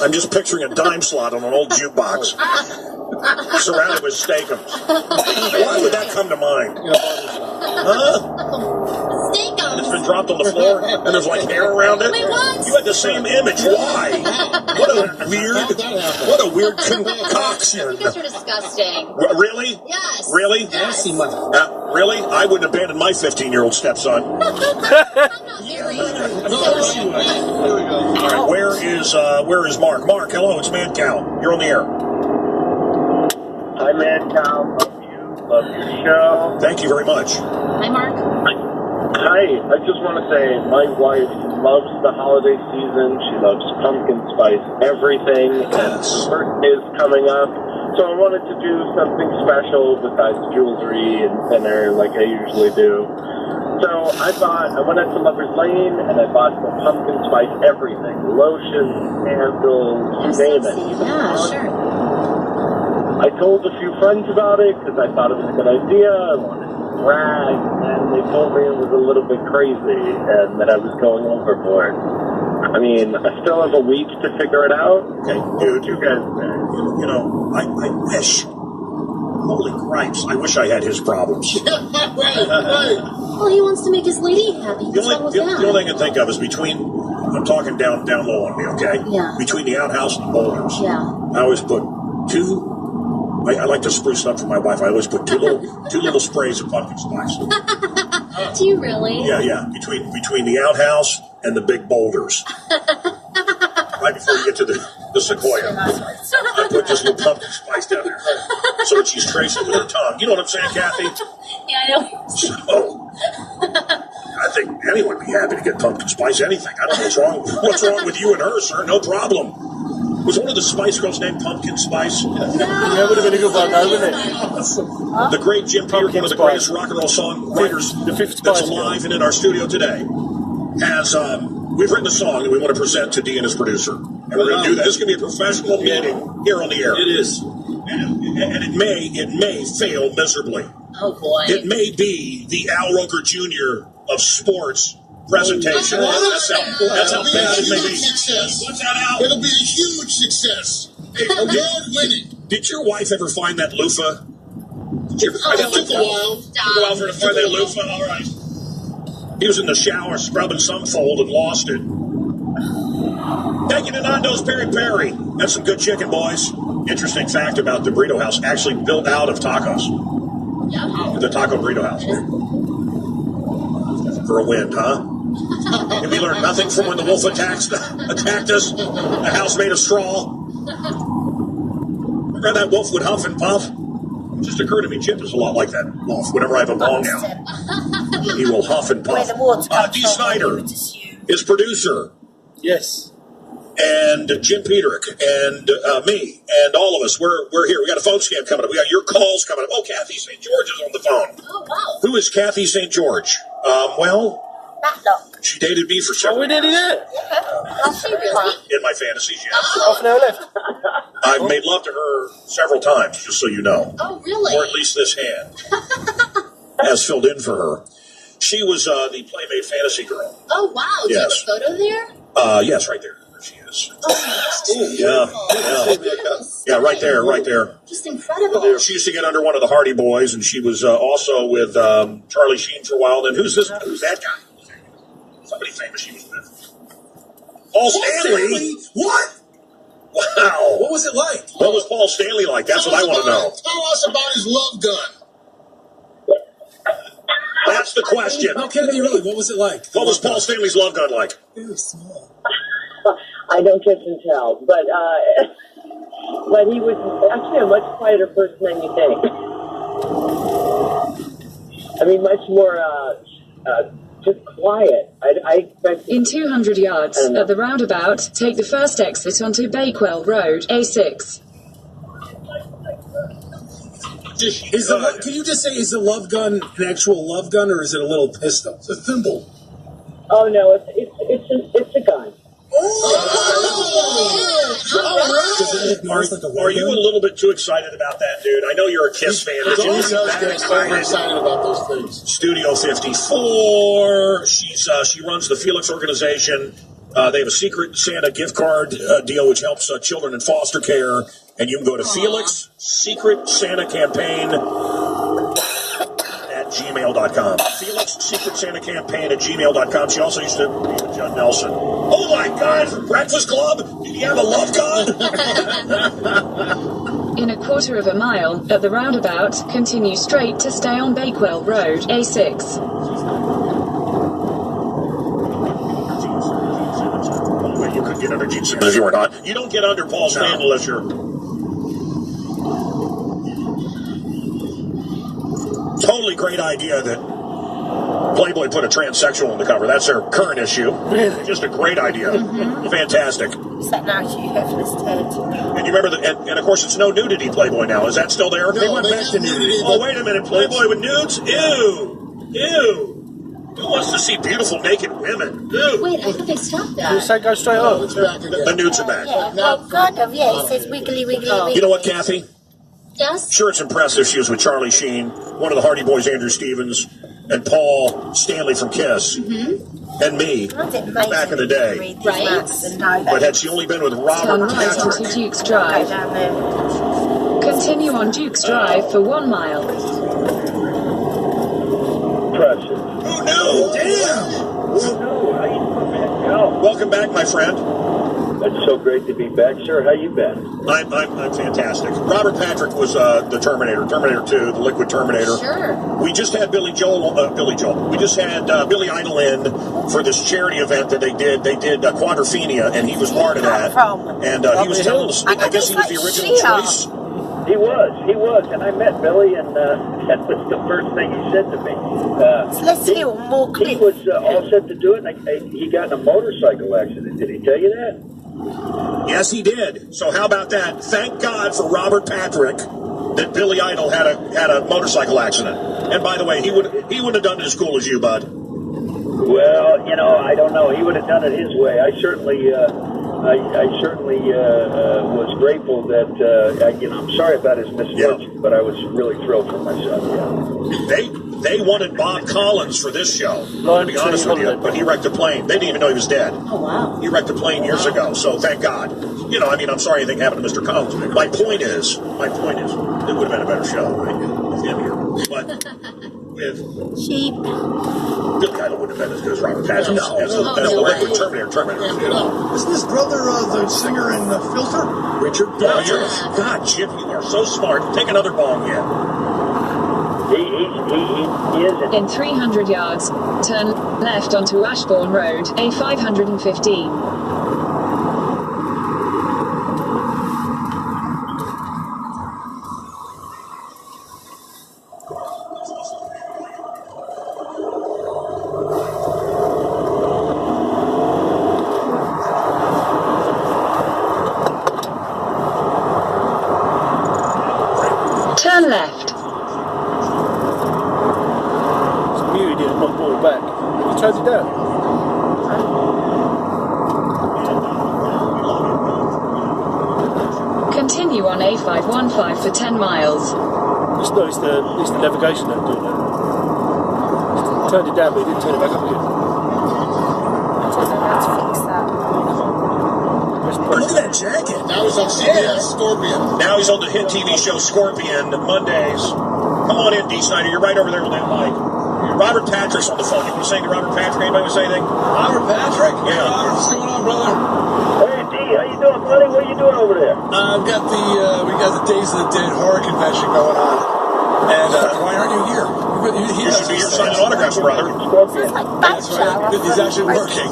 I'm just picturing a dime slot on an old jukebox, surrounded with steakums. Why would that come to mind? Huh? Steakums. It's been dropped on the floor, and there's like hair around it. Wait, what? You had the same image. Why? What a weird concoction. You guys are disgusting. Really? Yes. Really? Yes. Really? I wouldn't abandon my 15-year-old stepson. I'm not married. All right, where is Mark? Mark, hello, it's Man Cow. You're on the air. Hi, Man Cow. Love your show. Thank you very much. Hi, Mark. Hi, I just want to say my wife loves the holiday season. She loves pumpkin spice everything, and her birthday is coming up. So I wanted to do something special besides jewelry and dinner like I usually do. So I went out to Lover's Lane and I bought the pumpkin spice everything. Lotions, candles, you name it. Yeah, sure. I told a few friends about it because I thought it was a good idea. I wanted to brag, and they told me it was a little bit crazy and that I was going overboard. I mean, I still have a week to figure it out. Okay, Dude, you guys you know, I wish. Holy cripes! I wish I had his problems. Well, he wants to make his lady happy. The What's wrong with only that? thing I can think of is between. I'm talking down low on me, okay? Yeah. Between the outhouse and the boulders. Yeah. I always put two. I like to spruce up for my wife. I always put two little sprays of pumpkin spice. Do you really? Yeah. Between the outhouse and the big boulders. Right before you get to the sequoia. I put just a little pumpkin spice down there. So that she's tracing with her tongue. You know what I'm saying, Kathy? Yeah, I know. So, I think anyone would be happy to get pumpkin spice anything. I don't know what's wrong with you and her, sir. No problem. Was one of the Spice Girls named Pumpkin Spice? Yeah, would have been a good one, though, wouldn't it? The great Jim Peter, one of the greatest rock and roll songwriters that's alive and in our studio today, has we've written a song that we want to present to Dee and his producer. And we're going to do that. It's going to be a professional meeting here on the air. It is. And it may fail miserably. Oh, boy. It may be the Al Roker Jr. of sports presentation. That's how bad it may be. Success. What's that, Al? It'll be a huge success. Award-winning. Did your wife ever find that loofah? It took a while. Took a while for her to find that loofah? All right. He was in the shower scrubbing some fold and lost it. Thank you to Nando's Peri Peri. That's some good chicken, boys. Interesting fact about the burrito house, actually built out of tacos. Yeah. The taco burrito house. For a win, huh? And we learned nothing from when the wolf attacked us. A house made of straw. Remember that wolf would huff and puff? It just occurred to me, Chip is a lot like that wolf. Whenever I have a bong out, he will huff and puff. Dee Snyder, his producer. Yes. And Jim Peterick and me and all of us, we're here. We got a phone scam coming up. We got your calls coming up. Oh, Kathy St. George is on the phone. Oh, wow. Who is Kathy St. George? Well, Matlock. she dated me for several Oh, we nearly there. Oh, she really? in my fantasies, yes. Half an hour left. I've made love to her several times, just so you know. Oh, really? Or at least this hand has filled in for her. She was the Playmate Fantasy Girl. Oh, wow. Do you have Yes. a photo there? Yes, right there. There she is. Oh, Yeah, right there. just incredible. She used to get under one of the Hardy Boys, and she was also with Charlie Sheen for a while. Then who's that guy? Somebody famous she was with. Paul Stanley? What? Wow. What was it like? What was Paul Stanley like? That's what I want to know. Tell us about his love gun. That's the question. No, Kennedy, really, what was it like? What was Paul Stanley's love gun like? Very small. I don't kiss and tell, but he was actually a much quieter person than you think. I mean, much more just quiet. I expected. In 200 yards, at the roundabout, take the first exit onto Bakewell Road, A6. Can you just say, is the love gun an actual love gun, or is it a little pistol? It's a thimble. Oh no, it's a gun. Are you a little bit too excited about that, dude? I know you're a Kiss fan. But you He does get excited about those things. Studio 54. She runs the Felix organization. They have a Secret Santa gift card deal, which helps children in foster care. And you can go to Felix Secret Santa Campaign at gmail.com. Felix Secret Santa Campaign at gmail.com. She also used to be with Judd Nelson. Oh my God, from Breakfast Club? Did he have a love gun? In a quarter of a mile, at the roundabout, continue straight to stay on Bakewell Road, A6. You could get under Gene Simmons if you were not. You don't get under Paul Stanley unless you're... Totally great idea that Playboy put a transsexual on the cover. That's their current issue. Just a great idea. Fantastic. Set now to Hopeless Ted. And you remember that, and of course it's no nudity Playboy now. Is that still there? They went back to nudity. Oh, wait a minute. Playboy with nudes? Ew. Ew. Who wants to see beautiful naked women? Ew. Wait, I thought they stopped You that. say go straight on. It's back again. The nudes are back. Yeah, well, kind of, yeah. It says wiggly, wiggly, wiggly. You know what, Kathy? Yes? Sure, it's impressive she was with Charlie Sheen, one of the Hardy Boys, Andrew Stevens, and Paul Stanley from Kiss, and me, back in the day. Right. But had she only been with Turn Robert right Patrick, onto Duke's Drive. Down there. Continue on Duke's Drive for 1 mile. Precious. who knew? Damn! How you doing, man? Yo, Welcome back, my friend. it's so great to be back, sir. How you been? I'm fantastic. Robert Patrick was the Terminator 2, the Liquid Terminator. Sure. We just had Billy Joel. We just had Billy Idol in for this charity event that they did. They did Quadrophenia, and he was part of that. And he was telling us, I guess he was the original choice. He was, and I met Billy, and that was the first thing he said to me. Let's hear more He clips. was all set to do it, and he got in a motorcycle accident. Did he tell you that? Yes, he did. So how about that? Thank God for Robert Patrick that Billy Idol had a motorcycle accident. And by the way, he wouldn't have done it as cool as you, bud. Well, I don't know. He would have done it his way. I certainly was grateful that. I'm sorry about his misfortune, but I was really thrilled for myself. Yeah. They wanted Bob Collins for this show, to be honest with you, but he wrecked a plane. They didn't even know he was dead. Oh, wow. He wrecked a plane years ago, so thank God. I'm sorry anything happened to Mr. Collins. My point is, it would have been a better show, right? With him here. But with Sheep. Billy Idol wouldn't have been as good as Robert Patrick as the Liquid Terminator. Isn't his brother the singer in Filter? Richard Dodgers. God, Chip, you are so smart. Take another bong yet. He is. In 300 yards, turn left onto Ashbourne Road, A515. Turn left. You did not pull it back. You turned it down. Continue on A515 for 10 miles. It's the navigation that doing that. Turned it down, but he didn't turn it back up again. I don't know how to fix that. Look at that jacket. Now he's on CBS Scorpion. Now he's on the hit TV show Scorpion Mondays. Come on in, D. Snyder. You're right over there with that mic. Robert Patrick's on the phone. You want to say anything to Robert Patrick? Anybody want to say anything? Robert Patrick? Yeah. Robert, what's going on, brother? Hey, D, how you doing, buddy? What are you doing over there? I've got we got the Days of the Dead horror convention going on. And why aren't you here? You should be here signing autographs, brother. Sounds like That's right. Badger. He's actually working.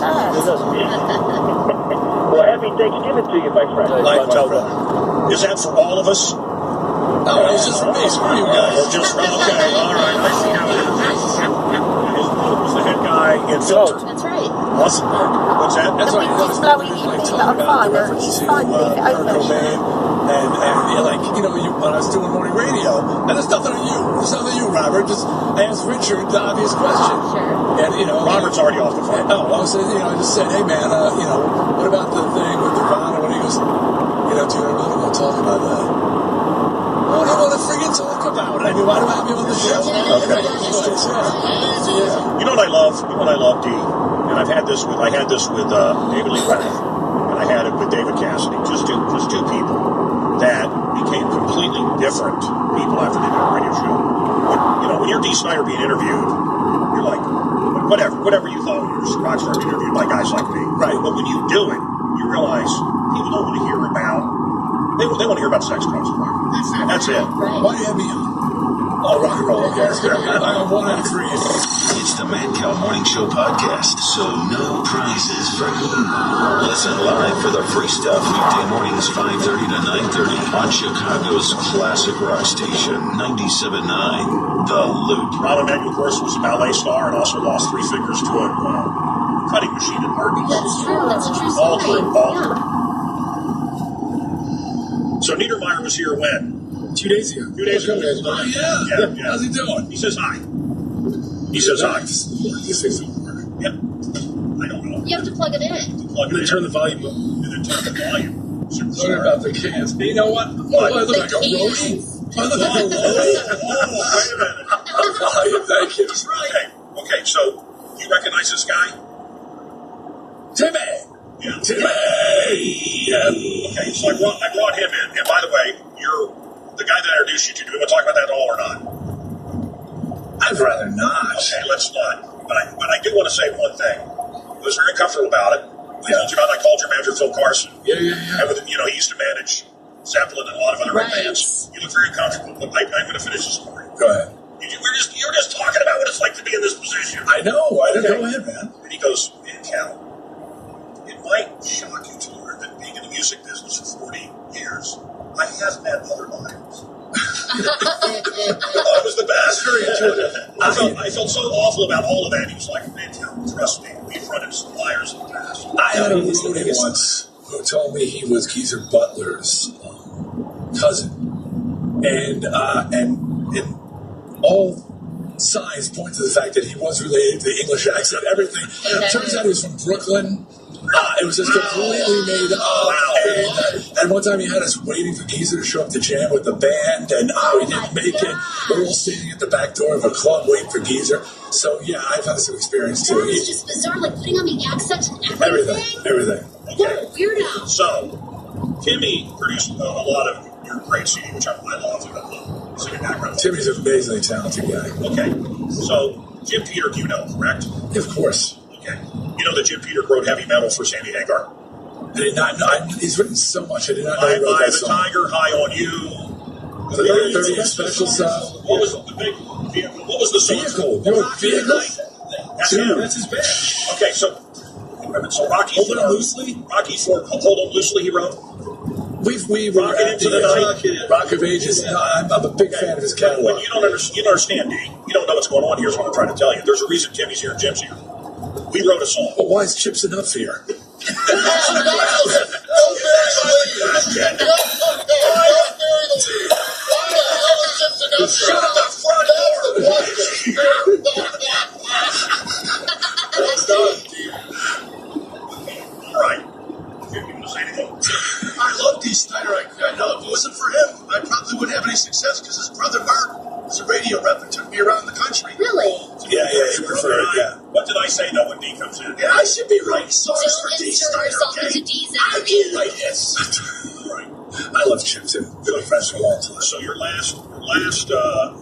Well, happy Thanksgiving to you, my friend. Likewise, brother. Is that for all of us? No, it's just for me. Screw you guys. Okay, all right. I see how it is. Who's the head guy in Filter? That's right. Awesome. What's that? That's right. He's blowing you, leave it on fire. He's fine, leave it Kurt open. Cobain, and when I was doing morning radio, and there's nothing on you. There's nothing on you, Robert. Just ask Richard the obvious question. Sure. And Robert's already off the phone. No, I said, I just said, hey man, what about the thing with Nirvana? When he goes, do you really want to talk about that? What do you want to friggin' talk about? I mean, why do I have you on the show? Okay. You know what I love? D? And I've had this this with David Lee Roth, and I had it with David Cassidy. Just two people that became completely different people after they did a radio show. When you're Dee Snider being interviewed, you're like, whatever you thought when you were Rockstar being interviewed by guys like me. Right. But when you do it, you realize people don't want to hear about. They want to hear about sex, drugs, and rock. That's it. Right. Why do you have me on? Oh, rock and roll. Okay. I'm 1 out of 3. It's the Mad Cow Morning Show podcast, so no prizes for you. Listen live for the free stuff weekday mornings 5:30 to 9:30 on Chicago's classic rock station 97.9 The Loop. Rahm Emanuel, of course, was a ballet star and also lost 3 fingers to a cutting machine in Arby's. That's true. That's a true story. All true. Yeah. So Niedermeyer was here when? 2 days ago. 2 days ago. Oh, yeah. How's he doing? He says hi. He says hi. He says hi. Yeah. I don't know. You have to plug it in. Plug And it then in. turn the volume up. And then turn the volume. Sorry about the cans. You know what? I look like a roadie. I look like a roadie. Wait a minute. Thank you. Okay, so you recognize this guy? Timmy! Yeah. Timmy! Yeah. Okay, so I brought him in. And by the way, you're the guy that I introduced you to. Do we want to talk about that at all or not? I'd rather not. Okay, let's not. But I do want to say one thing. I was very comfortable about it. I called your manager, Phil Carson. Yeah. And he used to manage Zeppelin and a lot of other red bands. You look very comfortable. But I'm going to finish the story. Go ahead. You were just talking about what it's like to be in this position. I know. Go ahead, man. And he goes, man, Cal, it might shock you to learn that being in the music business for 40 years, I have met other liars. It was the best. Very intuitive. I felt so awful about all of that. He was like, man, Cal, trust me, we've run into some liars in the past. I had a roadie once who told me he was Geezer Butler's cousin. And all signs point to the fact that he was related to the English accent, everything. Turns out he was from Brooklyn. It was just completely made up. And one time he had us waiting for Geezer to show up to jam with the band, and he didn't make it. We're all standing at the back door of a club waiting for Geezer. So, yeah, I've had some experience, too. It's just bizarre, like putting on the accent and everything. Everything. What a weirdo. So, Timmy produced a lot of your great CD, which I love. Singing background. Timmy's an amazingly talented guy. Okay. So, Jim Peter, you know, correct? Yeah, of course. Okay. You know that Jim Peter wrote Heavy Metal for Sammy Hagar? I did not know. He's written so much. I did not know he wrote Eye that of the song. Tiger, High on You. The 30 special stuff. What was the big vehicle? What was the song? Vehicle. That's his band. Okay, so Rocky Hold On Loosely? Rocky Ford, Hold On Loosely, he wrote? We were Rocket into the night. Rock of Ages. No, I'm a big fan of his catalog. But you don't understand, D. You don't know what's going on here is what I'm trying to tell you. There's a reason Timmy's here and Jim's here. We wrote a song. But why is Chips Enough here? Shut the front All right. You want to say anything? I love Dee Snider. I know if it wasn't for him, I probably wouldn't have any success because his brother Mark was a radio rep and took me around the country. Really? Yeah, he preferred, yeah. What did I say, though, when D comes in? Yeah, I should be writing songs Don't for Dee insert Snider, yourself okay? into D's I can write hits. Right. I love Chip, too. Good friends for a long time. So your last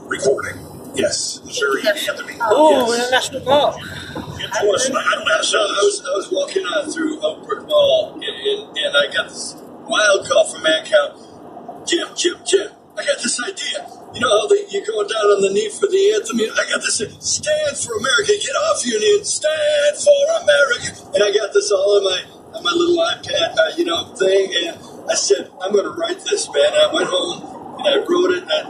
recording Yes. was very anthem-y. Oh, in a national park. I don't know how to So sell this. I was walking through Oak Brook Mall, and I got this wild call from Mancow. Jim, I got this idea. You know how you're going down on the knee for the anthem? I got this, stand for America, get off your knee and stand for America. And I got this all on my little iPad, thing, and I said, I'm going to write this, man. I went home, and I wrote it, and I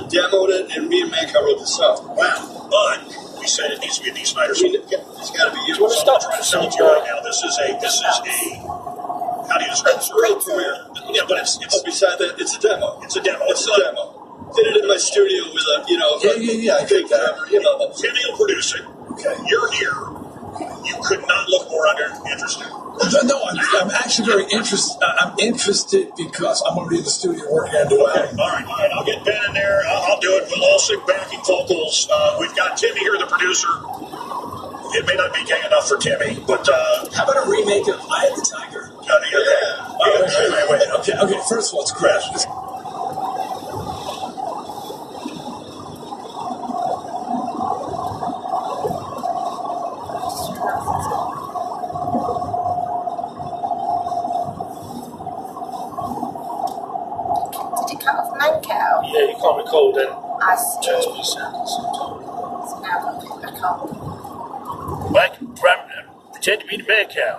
demoed it, and me and Mancow wrote the song. Wow. But we said it needs to be a Dee Snider song. It's got to be you. So I'm trying to sell it to you right now. This is a how do you describe it? World premiere. Yeah, but it's beside that, it's a demo. It's a demo. It's a demo. Did it in my studio with a, Yeah, I big get that. camera, Timmy will produce it. Okay. You're here. You could not look more interested. No, I'm actually very interested. I'm interested because I'm already in the studio working on a new album. All right. I'll get Ben in there. I'll do it. We'll all sing backing vocals. We've got Timmy here, the producer. It may not be gay enough for Timmy, but how about a remake of Eye of the Tiger? Wait. Okay. First of all, it's great. Did it cut off Mancow? Yeah, you can't recall then. I see. So now I've got to pick back up. Mike, pretend to be the man cow.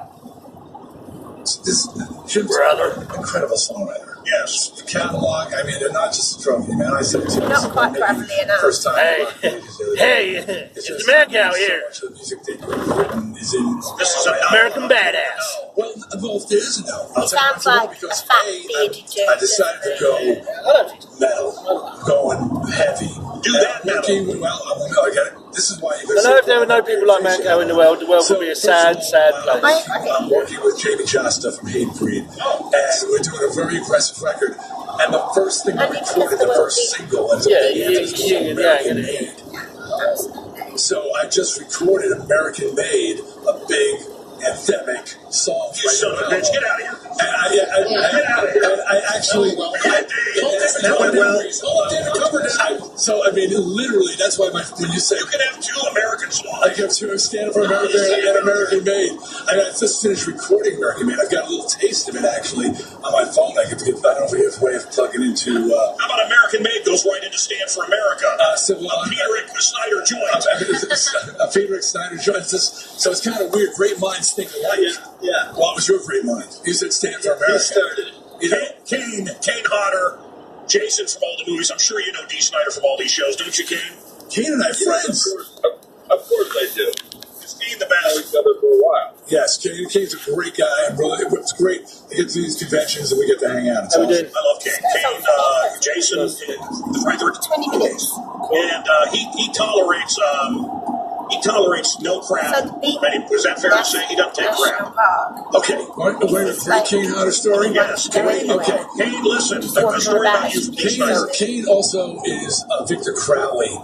Jim's brother, incredible songwriter. Yes. The catalog, I mean, they're not just a trophy, man. I said it to you. Not quite gravelly enough. First time. Hey, it's the man cow here. The music they've written is in. This is an American badass. Well, there is an album. It sounds like a fat bearded dude. I decided to go metal, going heavy. Do that metal. I got it. This is why you. I know if there were no people like Mancow in the world would be a sad place. I'm working with Jamie Josta from Hate Breed, and we're doing a very aggressive record. And the first thing we recorded, the first single, is American Made. So I just recorded American Made, a big anthemic song. You son of a bitch, get out of here. Get out of here. I actually. That went well. So, I mean, literally, that's why when you say. You can have two American songs. I have two Stand for America and American Made. I just finished recording American Made. I've got a little taste of it, actually, on my phone. I don't know if we have a way of plugging into. How about American Made goes right into Stand for America? A Peter Snyder joint. A Peter Snyder joint. So it's kind of weird. Great minds think alike. Yeah. What was your great mind? You said Stand for America. He started it. Kane Hodder, Jason from all the movies. I'm sure you know D. Snyder from all these shows, don't you, Kane? Kane and I are friends. Of course I do. Is Kane the best? We've done it for a while. Yes, Kane's a great guy, and really, it's great to get to these conventions and we get to hang out. I love Kane. Jason, right there. 20 minutes. And he tolerates no crap. Is that fair to say? He doesn't take crap. Okay, wait, great Kane Hodder story? Yes, Kane. Okay. Kane, listen, a story about you. Kane also is Victor Crowley.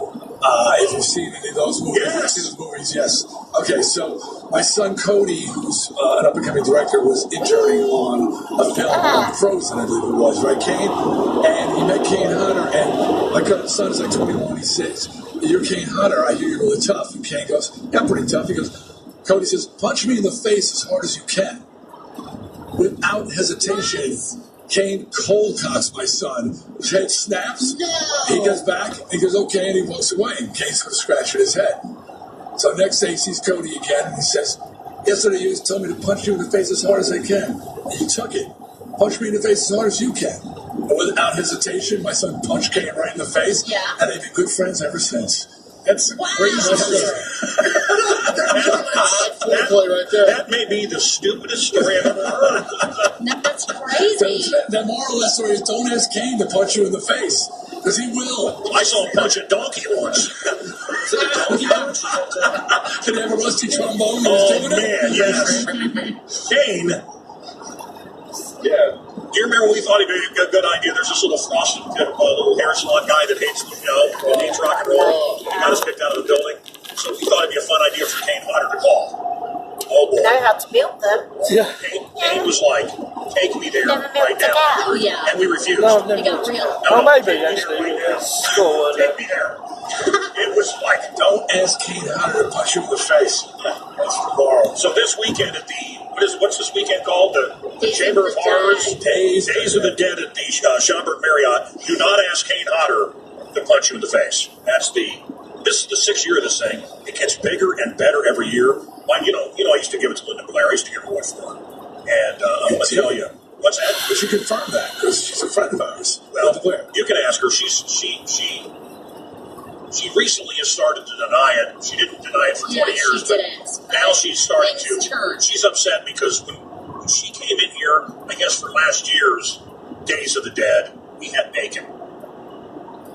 If you've seen any of those movies, yes. Okay, so my son Cody, who's an up-and-coming director, was interning on a film, Frozen, I believe it was, right, Kane? And he met Kane Hodder, and my son is like 21, he says, "You're Kane Hodder, I hear you're really tough." And Kane goes, "Yeah, I'm pretty tough." He goes, Cody says, "Punch me in the face as hard as you can." Without hesitation, Kane cold cocks my son. His head snaps. No. He goes back. He goes, "Okay," and he walks away. And Kane's scratching his head. So next day he sees Cody again, and he says, "Yesterday you told me to punch you in the face as hard as I can. And you took it. Punch me in the face as hard as you can." And without hesitation, my son punched Kane right in the face. Yeah. And they've been good friends ever since. That's crazy. That may be the stupidest story I've ever heard. That's crazy. The moral of that story is don't ask Kane to punch you in the face, because he will. I saw him punch a donkey once. Did he have a rusty trombone? Oh, man, yes. Kane. Yeah. Do you remember we thought it'd be a good idea? There's this little frosted little hair salon guy that hates rock and roll. He got us kicked out of the building. So we thought it'd be a fun idea for Kane Hodder to call. Oh boy. I know how to build them. Yeah. Kane was like, "Take me there right now." Oh, yeah. And we refused. No, He got real. maybe actually. School, take me there. It was like, don't ask Kane Hodder to punch you in the face. That's tomorrow. So this weekend at what's this weekend called? The Chamber of Horrors? Days of the Dead at the Schaumburg Marriott. Do not ask Kane Hodder to punch you in the face. This is the 6th year of this thing. It gets bigger and better every year. I used to give it to Linda Blair. I used to give her one for her. And I'm going to tell you. What's that? But you confirm that, because she's a friend of ours. Well, Linda Blair. You can ask her. She recently has started to deny it. She didn't deny it for 20 years. But now she's starting to. She's upset because when she came in here, I guess for last year's Days of the Dead, we had bacon.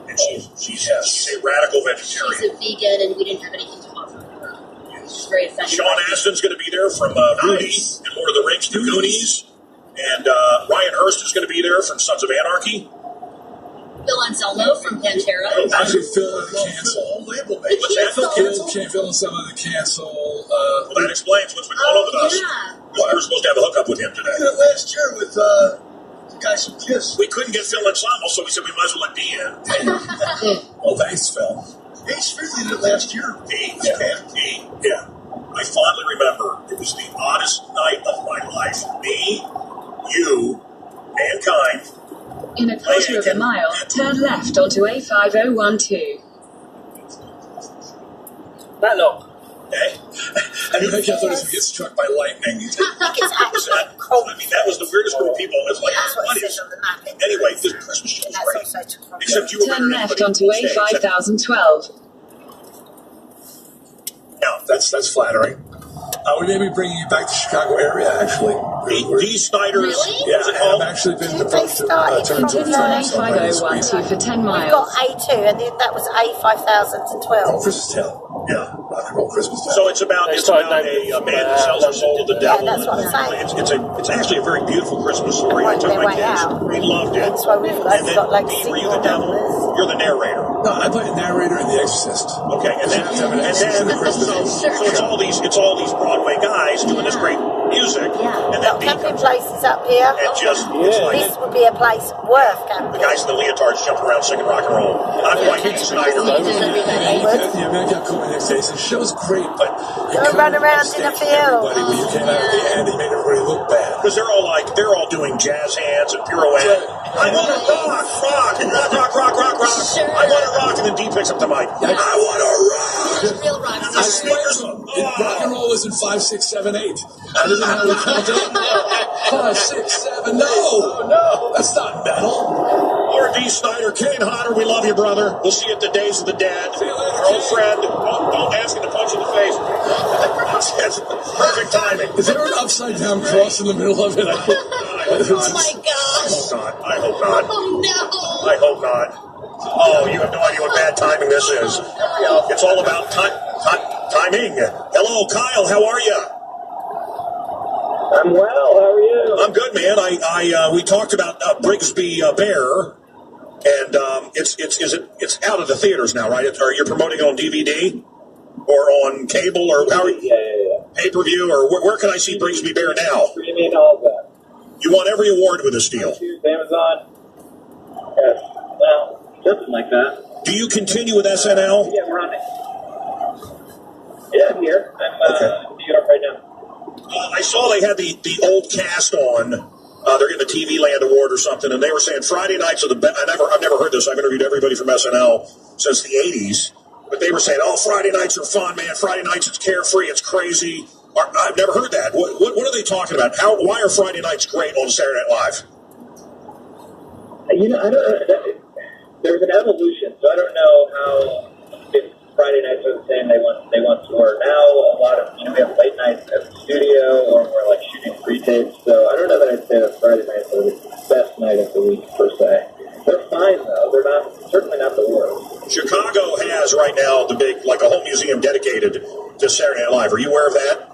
And she's a radical vegetarian. She's a vegan, and we didn't have anything to offer her. She's very offended. Sean Astin's going to be there from Rudy and Lord of the Rings, the Goonies. And Ryan Hurst is going to be there from Sons of Anarchy. Phil Anselmo from Pantera. Actually, Phil canceled. What's that? Phil and some of the cancel. Well, that explains what's been going on with us. We were supposed to have a hookup with him today. We did it last year with the guys from Kiss. We couldn't get Phil and Samo, so we said we might as well let D in. Well, thanks, Phil. Ace Frehley did it last year. Yeah. I fondly remember it was the oddest night of my life. Me, you, Mankind. In a quarter of a mile, turn left onto A5012. That long. Okay. I thought he was going to get struck by lightning. It's actually cold. I mean, that was the weirdest group of people. It's like, That's what what it is says on the map. Anyway, this Christmas show was That's great. also to come. Except you were Turn left onto A5012. No, that's flattering. We may be bringing you back to the Chicago area, actually. D. Snyder's. Really? Yeah, I've actually been approached to turn to Continue on A5012 for 10 We've miles. got A2, and that was A5012. Christmas Tale. Yeah. Rock and roll Christmas Tale. So it's about a man who sells his soul to the devil. that's what I'm saying. It's actually a very beautiful Christmas story. I took Their my way kids. out. We loved it. That's why we've And then, got like B, were you single the devil? numbers. You're the narrator. No, I play a narrator in The Exorcist. Okay, and then So it's all these Broadway guys doing this great music. Yeah. And then Got B camping comes places up here. and just it's like This would be a place worth the camping. guys in the leotards jump around singing rock and roll. And I'm quite D. Snyder. Yeah, man, I got called me the next day. The show's great, but you Don't run couldn't around in a upstage field. everybody when you came out at the end. You made everybody look bad. Because they're all doing jazz hands and pirouette. I want to rock. Sure. I want to rock. And then D picks up the mic. I want to rock. Real rock And the speakers. Rock and roll isn't 5, 6, 7, 8. That isn't how we count it. 5, 6, 7. No, that's not metal. Lord D. Snyder, Kane Hodder, we love you, brother. We'll see you at the Days of the Dead. See you later, Our old Kane. friend. Don't ask him to punch you in the face. That's perfect timing. Is there an upside down cross in the middle of it? Oh my gosh. I hope not. Oh no. I hope not. Oh, you have no idea what bad timing this is. It's all about timing. Hello, Kyle. How are you? I'm well. How are you? I'm good, man. We talked about Brigsby Bear, and it's out of the theaters now, right? Are you promoting it on DVD or on cable or how? Yeah. Pay-per-view or where can I see Brigsby Bear now? Streaming, all of that. You won every award with this deal. Amazon. Yes. Well, something like that. Do you continue with SNL? Yeah, we're on it. Yeah, I'm here. I'm in New York right now. I saw they had the old cast on. They're getting a TV Land Award or something, and they were saying Friday nights are the best. I've never heard this. I've interviewed everybody from SNL since the 80s. But they were saying, oh, Friday nights are fun, man. Friday nights, it's carefree, it's crazy. I've never heard that. What are they talking about? Why are Friday nights great on Saturday Night Live? I don't. There's an evolution, so I don't know how if Friday nights are the same they once were. Now a lot of we have late nights at the studio, or we're like shooting pre-tapes. So I don't know that I'd say that Friday nights are the best night of the week per se. They're fine though. They're certainly not the worst. Chicago has right now the big, like a whole museum dedicated to Saturday Night Live. Are you aware of that?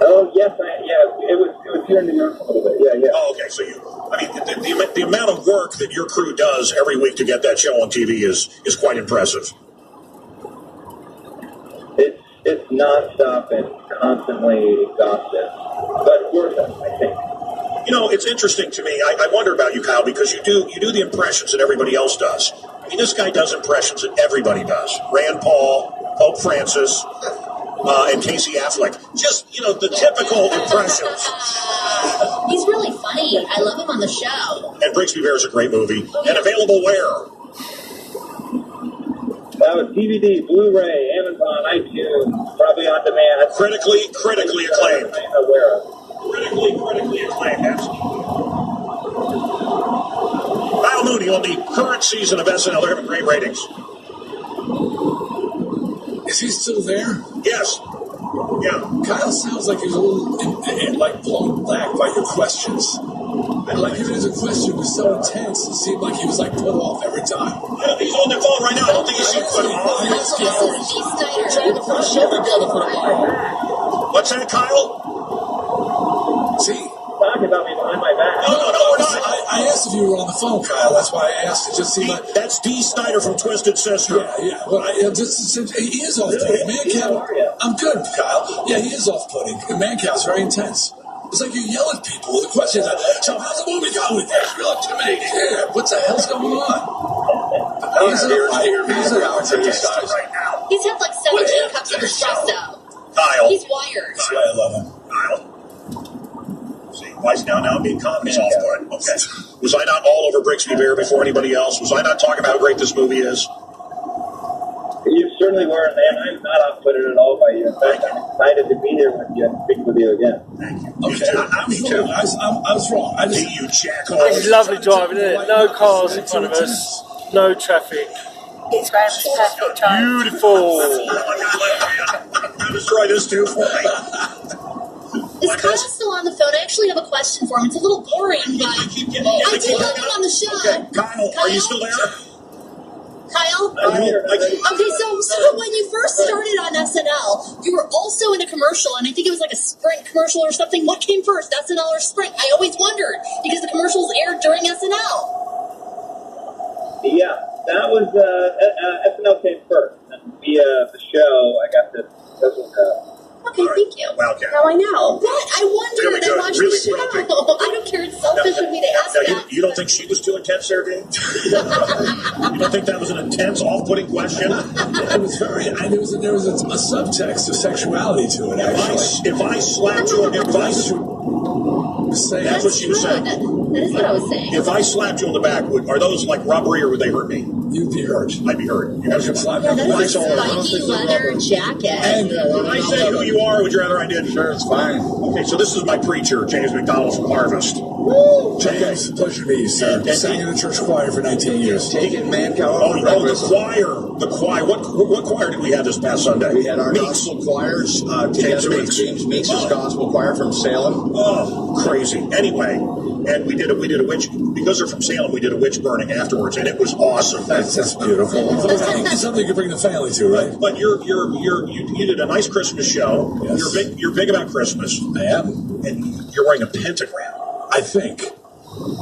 Oh yes, it was here in New York a little bit. Yeah. Oh, okay. So the amount of work that your crew does every week to get that show on TV is quite impressive. It's nonstop and constantly exhaustive, but worth it, I think. It's interesting to me. I wonder about you, Kyle, because you do the impressions that everybody else does. I mean, this guy does impressions that everybody does. Rand Paul, Pope Francis, and Casey Affleck. Just, the typical impressions. He's really funny. I love him on the show. And Brigsby Bear is a great movie. And available where? That was DVD, Blu-ray, Amazon, iTunes, probably on demand. Critically acclaimed. I'm aware of. Critically acclaimed, absolutely. Kyle Mooney on the current season of SNL. They're having great ratings. Is he still there? Yes. Yeah. Kyle sounds like he's a little blown back by your questions. And even as a question was so intense, it seemed like he was put off every time. Yeah, he's on the phone right now. I don't think he's put off. Trying to put a show together for What's that, Kyle? See? Talking about me behind my back. No, we're not. I asked if you were on the phone, Kyle. That's why I asked to just see. That's Dee Snyder from Twisted Sister. Yeah. Well, he is off-putting. Man-cow. I'm good, Kyle. Yeah, he is off-putting. Man-cow's very intense. It's like you yell at people with questions. So how's the movie going? It's real intimidating. Yeah, what the hell's going on? He's an exercise right now. He's had like 17 cups of espresso. Kyle. He's wired. That's why I love him. Kyle. See, why's now I'm being calm. He's off for it. Okay. Was I not all over Brixby Bear before anybody else? Was I not talking about how great this movie is? You certainly were, and I'm not off-putted at all by you. In fact, I'm excited to be here with you and speak with you again. Thank you. Okay, me too. I was wrong. You jackhole. It's lovely driving, isn't it? No cars in front of us. No traffic. It's perfect time. Beautiful. Destroy this too for me. Is Kyle still on the phone? I actually have a question for him. It's a little boring, but I did have him on the show. Okay, Kyle, are you still there? Kyle? Okay, so when you first started on SNL, you were also in a commercial, and I think it was like a Sprint commercial or something. What came first, SNL or Sprint? I always wondered, because the commercials aired during SNL. Yeah, that was, SNL came first. And via the show, I got this. Okay, thank you. Wildcat. Now I know. But I wondered, Really good, I watched really the show. broken. I don't care, it's selfish of me to ask that. You don't think she was too intense there, Dean? You don't think that was an intense, off-putting question? It was very, and there was a subtext of sexuality to it, actually. If I slapped you, that's what she was saying. That is what I was saying. If I slapped you on the back, are those like rubbery or would they hurt me? You'd be hurt. I'd be hurt. You guys should slap me. Yeah, that's a spiky leather jacket. And when I say who you are, would you rather I did? Sure, it's fine. Okay, so this is my preacher, James McDonald from Harvest. Woo! James, pleasure to meet you, sir. Sang in the church choir for 19 years. Taking man-cow. The choir. What choir did we have this past Sunday? We had our gospel choirs together with James Meeks' gospel choir from Salem. Oh, crazy. Anyway, and we did a witch, because they're from Salem, we did a witch burning afterwards, and it was awesome. That's beautiful. It's something you can bring the family to, right? But you did a nice Christmas show. Yes. You're big about Christmas. I am. And you're wearing a pentagram. I think.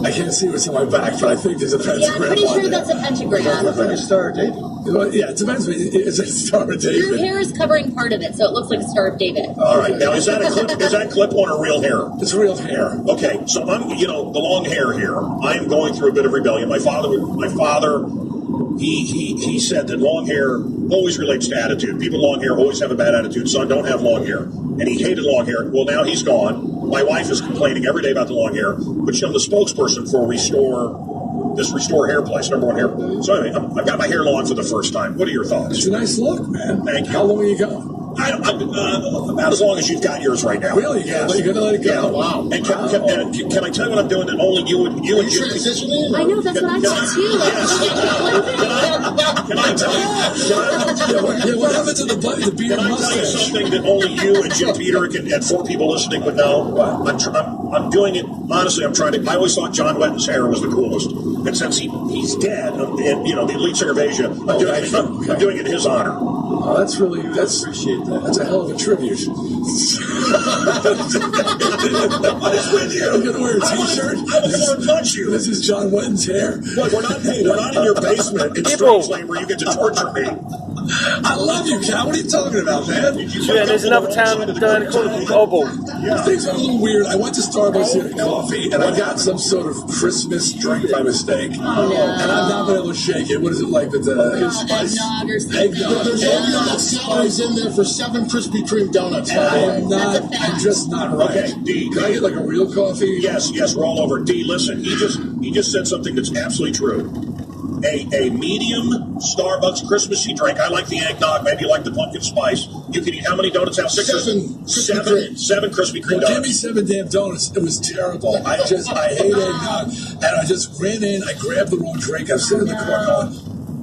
I can't see what's on my back, but I think there's a pentagram. Yeah, I'm pretty sure that's a pentagram. Looks like a Star of David. Yeah, it depends. It's a Star of David. Your hair is covering part of it, so it looks like a Star of David. All right. Now, is that clip on or real hair? It's real hair. Okay. So I'm, the long hair here. I am going through a bit of rebellion. My father, he said that long hair always relates to attitude. People with long hair always have a bad attitude. Son, don't have long hair. And he hated long hair. Well, now he's gone. My wife is complaining every day about the long hair. But I'm the spokesperson for Restore Hair Place, #1 hair. So anyway, I've got my hair long for the first time. What are your thoughts? It's a nice look, man. Thank you. How long are you going? About as long as you've got yours right now. Really? Yes. You're going to let it go? Yeah. Wow. And can I tell you what I'm doing that only you and Jim... Transitioning? I know, that's what I thought too. Can I tell you... What happened to the beard Can I tell you something that only you and Jim Peter and 4 people listening would know? I'm doing it, honestly, I always thought John Wetton's hair was the coolest. And since he's dead, and the lead singer of Asia, I'm doing it in his honor. Oh, I appreciate that. That's a hell of a tribute. What is with you? I'm going to wear a t-shirt. I will go punch you. This is John Wetton's hair. Look, we're not in your basement in Strange Lane where you get to torture me. I love you, Cal. What are you talking about, man? Yeah, there's another town down the corner called Obble. Yeah. Things are a little weird. I went to Starbucks to get coffee, and I got some sort of Christmas drink by mistake. Oh, no. And I've not been able to shake it. What is it like with the spice? Eggnog or something. Eggnog. There's calories in there for 7 Krispy Kreme donuts. I'm just not right. Okay, D. Can I get like a real coffee? Yes, roll over. D, listen, he just said something that's absolutely true. A medium Starbucks Christmassy drink. I like the eggnog. Maybe you like the pumpkin spice. You can eat how many donuts now? 6 or 7 Krispy Kreme donuts. Give me 7 damn donuts. It was terrible. I hate eggnog. And I just ran in. I grabbed the wrong drink. I was sitting in the car going,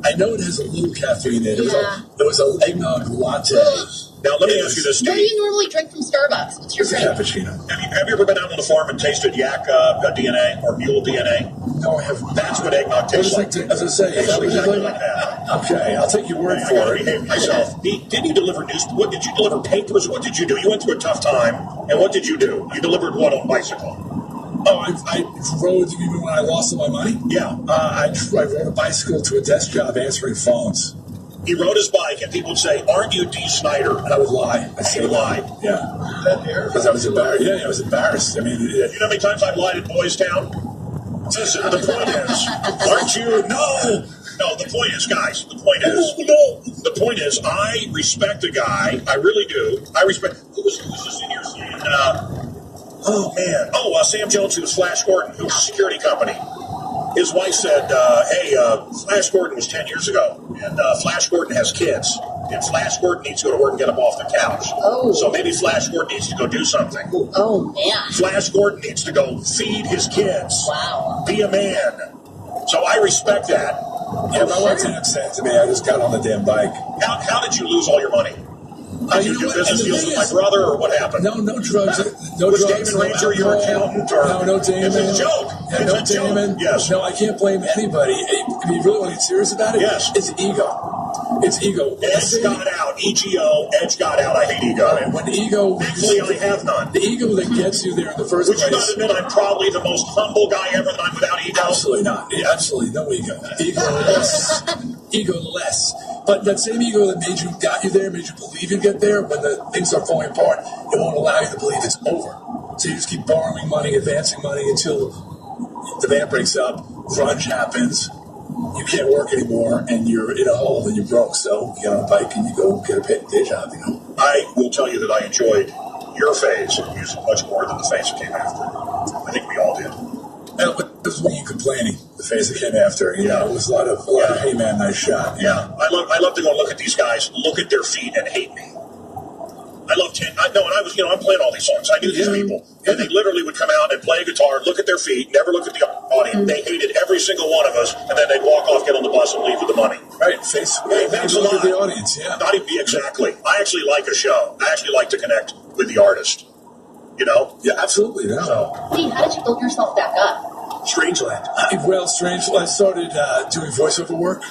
I know it has a little caffeine in it. It was an eggnog latte. Now, let me ask you this, Steve. What do you normally drink from Starbucks? What's your drink? Cappuccino. Have you ever been out on the farm and tasted yak DNA or mule DNA? No, I haven't. That's what eggnog tastes like. As I say, Exactly like that. Okay, I'll take your word I for gotta it. behave myself. Did you deliver news? What did you deliver? Papers? What did you do? You went through a tough time, and what did you do? You delivered what on bicycle? Oh, I rode even when I lost all my money? Yeah. I rode a bicycle to a desk job answering phones. He rode his bike, and people would say, "Aren't you Dee Snider?" And I would lie. I'd say lie. Yeah. Because I was embarrassed. Yeah, I was embarrassed. I mean, you know how many times I've lied at Boys Town? Listen, the point is, aren't you? No, the point is, guys, the point is, I respect a guy. I really do. I respect. Who was this in here saying? Sam Jones, who was Flash Gordon, who was a security company. His wife said, hey, Flash Gordon was 10 years ago, and Flash Gordon has kids, and Flash Gordon needs to go to work and get them off the couch. Oh. So maybe Flash Gordon needs to go do something. Oh, man. Flash Gordon needs to go feed his kids. Wow. Be a man. So I respect that. Yeah, my wife didn't say it to me. I just got on the damn bike. How did you lose all your money? Did you do business deals with my brother, or what happened? No drugs. No was drugs. Damon Ranger your accountant? Or no Damon. It's a joke. Yeah, no Damon. Yes. No, I can't blame anybody. If you really want to get serious about it, yes. It's ego. It's ego. Edge got out. EGO. Edge got out. I hate ego. And when ego... Thankfully, I have none. The ego that gets you there in the first place... Would you not admit I'm probably the most humble guy ever, that I'm without ego? Absolutely not. Absolutely no ego. Ego-less. Ego-less. But that same ego that got you there, made you believe you'd get there, when the things are falling apart, it won't allow you to believe it's over. So you just keep borrowing money, advancing money until the van breaks up, grunge happens, you can't work anymore, and you're in a hole and you're broke. So you get on a bike and you go get a day job, you know. I will tell you that I enjoyed your phase of music much more than the phase that came after. I think we all did. And it was me complaining, the phase that came after. You know, it was a lot of hey man, nice shot. Yeah, I love to go and look at these guys, look at their feet, and hate me. I love I'm playing all these songs. I knew these people, and they literally would come out and play a guitar, look at their feet, never look at the audience. They hated every single one of us, and then they'd walk off, get on the bus, and leave with the money. Right, thanks a lot to the audience. Yeah, not even exactly. I actually like a show. I actually like to connect with the artist. You know? Yeah, absolutely. No. So, Hey, how did you build yourself back up? Strangeland. Strangeland. I started doing voiceover work.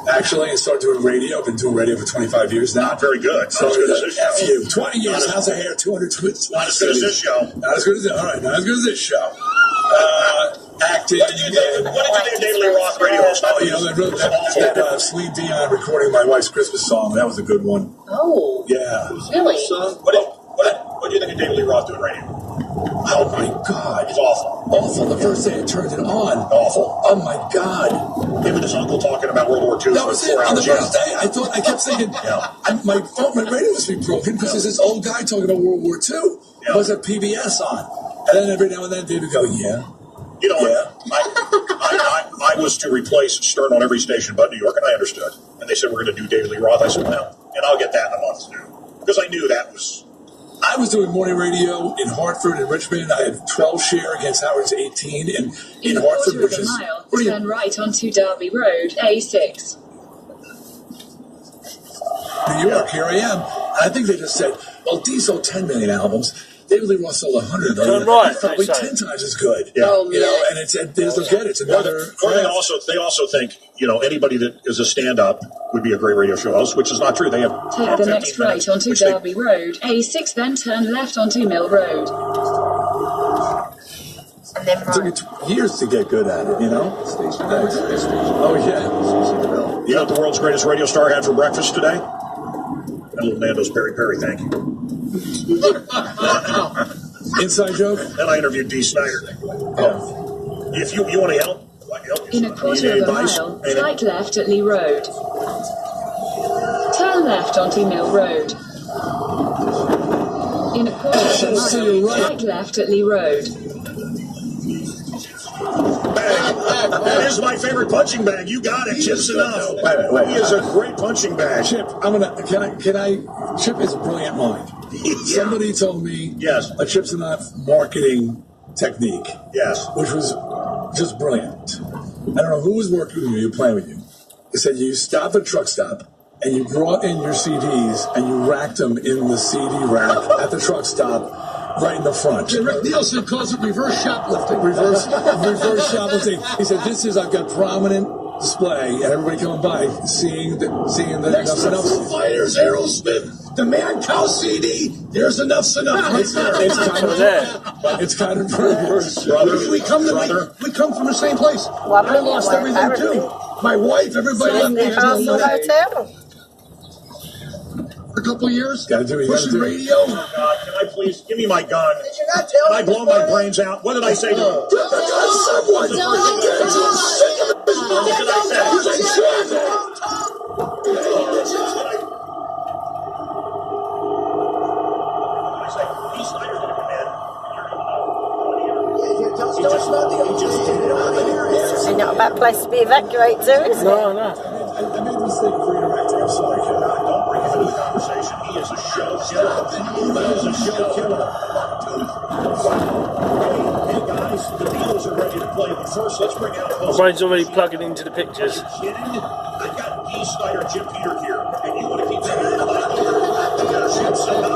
Actually, I started doing radio. I've been doing radio for 25 years now. Not very good. So, not as good as this show. 20 years. How's the hair? 200 tweets. Not as good as this show. Not as good as this. All right, not as good as this show. Acting. What did you do, David Lee Roth radio host? Oh, you know, that Celine Dion recording my wife's Christmas song. That was a good one. Oh. Yeah. Really? What do you think of David Lee Roth doing radio? Oh, my God. It's awful. Awful. The first day I turned it on. Awful. Oh, my God. Him and his uncle talking about World War II. That was it. On the first day, I kept thinking, my radio must be broken because there's this old guy talking about World War II. Yeah. Was a PBS on. And then every now and then, David would go, yeah. You know, I was to replace Stern on every station but New York, and I understood. And they said, we're going to do David Lee Roth. I said, well, and I'll get that in a month, too. Because I knew that was... I was doing morning radio in Hartford and Richmond. I had 12 share against Howard's 18. And in Hartford, which is... mile, turn right onto Derby Road, A6. New York, here I am. I think they just said, well, Dee's sold 10 million albums. David Lee Roth sold 100 million. Right, probably 10 times as good. Yeah. Oh, you know, and look at it. It's another. Or they also think, you know, anybody that is a stand-up would be a great radio show host, which is not true. They have take the next right onto Derby Road, A6, then turn left onto Mill Road. And then it took me years to get good at it, you know. Oh yeah. You know what the world's greatest radio star had for breakfast today? A little Nando's Peri Peri, thank you. Inside joke? Then I interviewed Dee Snider. Oh. If you want to help, in a quarter of a mile, slight left at Lee Road. Turn left onto Mill Road. In a quarter of a mile, slight left at Lee Road. That is my favorite punching bag. You got it. Chip's enough. Wait. He is a great punching bag. Chip, Chip is a brilliant mind. Yeah. Somebody told me a Chip's enough marketing technique. Yes. Which was just brilliant. I don't know who was working with you, playing with you. They said you stopped at a truck stop and you brought in your CDs and you racked them in the CD rack at the truck stop. Right in the front. Yeah, Rick Nielsen calls it reverse shoplifting. Reverse shoplifting. He said, I've got prominent display, and everybody coming by seeing the next to Foo Fighters, Aerosmith. the Man Cow CD. There's enough synopsis. It's kind of brother. We come from the same place. I lost everything too. My wife, everybody. A couple of years. Pushing radio. Oh God, can I please give me my gun? Can I blow my brains out? What did I say to you? Someone. What did I say? He's not going to come in. It's not a bad place to be evacuated to, is it? No. I made the mistake of redirecting. I'm sorry, kid. Don't bring him into the conversation. He is a show killer. Hey guys, the Beatles are ready to play, but first let's bring out My brain's already plugging into the pictures. Are you kidding? I've got D. Snyder and Jim Peter here, and you want to keep saying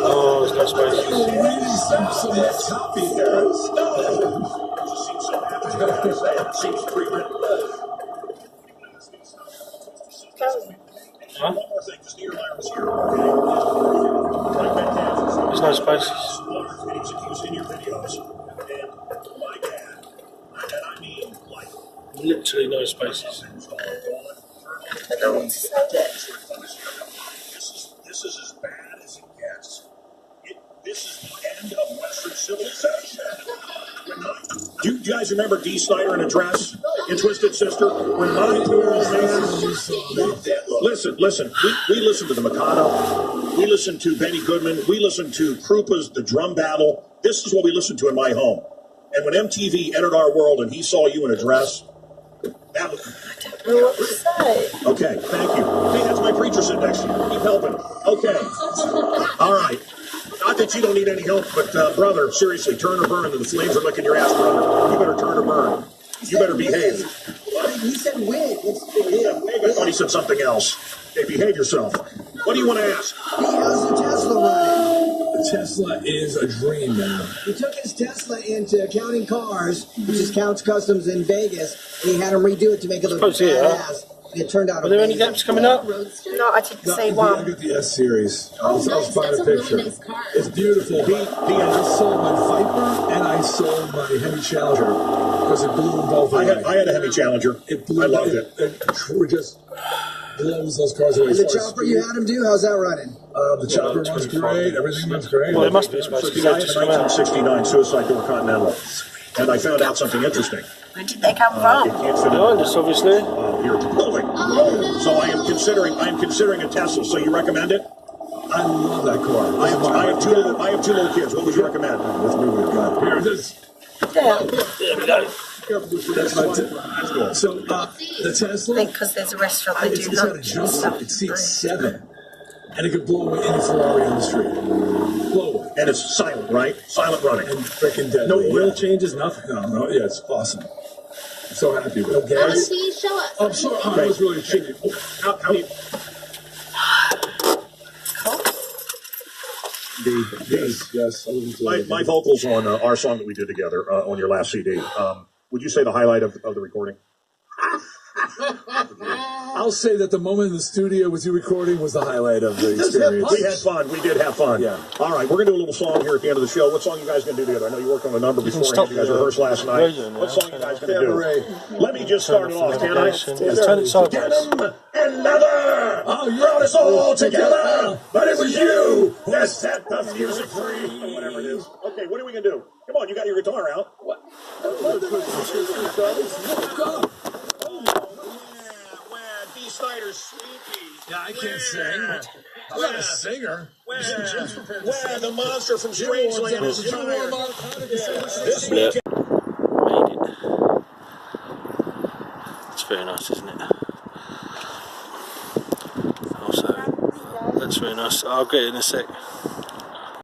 Oh, it's no space. Some copy there. It seems pre-written. Huh? One more thing, because Niermeyer was here, There's no spaces. He's accused in your videos, and my dad, and I mean, like, Literally no spaces. This is as bad as it gets. This is the end of Western civilization. Do you guys remember D. Snyder in a dress in Twisted Sister? When my poor old man... Listen. We listened to the Mikado. We listened to Benny Goodman. We listened to Krupa's The Drum Battle. This is what we listened to in my home. And when MTV entered our world and he saw you in a dress, that was... I don't know what to say. Okay, thank you. Hey, that's my preacher sitting next to you. Keep helping. Okay. All right. Not that you don't need any help, but brother, seriously, turn or burn. The flames are licking your ass, brother. You better turn or burn. You better behave. He said wig. I thought he said something else. Hey, behave yourself. What do you want to ask? How's the Tesla running? The Tesla is a dream now. He took his Tesla into Counting Cars, which is Counts Customs in Vegas, and he had him redo it to make it look badass. It turned out Are there any amazing. gaps coming up? No, I didn't see I one. got the S series. I'll find a picture. Really nice car. It's beautiful. I sold my Viper and I sold my Hemi Challenger because it blew them both away. I had a Hemi Challenger. I loved it. It just blows those cars away. And the chopper you had him do, how's that running? The chopper runs great. Everything runs great. Well, it must be a space. I had a 1969 Suicide Door Continental. And I found out something interesting. Where did they come It from? can't fit Behind us, obviously. here at the building. So I am considering a Tesla. So you recommend it? I love that car. I have two little kids. What would you recommend? Let's move it. Here it is. Yeah. There we go. That's my So the Tesla. Because there's a restaurant I they just do had a lunch and jump. stuff. It seats 7. And it could blow away any Ferrari on the street. Blow away. And it's silent, right? Silent running. And freaking dead. No oil changes, nothing. No. Yeah, it's awesome. I'm so happy with it. How does he show us? I'm sorry. I was really cheating. How do you... Yes. My vocals on our song that we did together on your last CD. Would you say the highlight of the recording? I'll say that the moment in the studio with you recording was the highlight of the experience. We had fun. We did have fun. Yeah. All right, we're going to do a little song here at the end of the show. What song you guys going to do together? I know you worked on a number before. You guys rehearsed last night. What song you guys going to do? Let me just start it off, can I? Turn it sideways. Another! Brought us all together, but it was you that set the music free. Or whatever it is. Okay, what are we going to do? Come on, you got your guitar out. What? D. Snyder's sleepy. Yeah, I can't sing. I'm not a singer. Where the monster from Strangeland is tired. This Made weekend. it. It's very nice, isn't it? Also, that's very nice. I'll get it in a sec.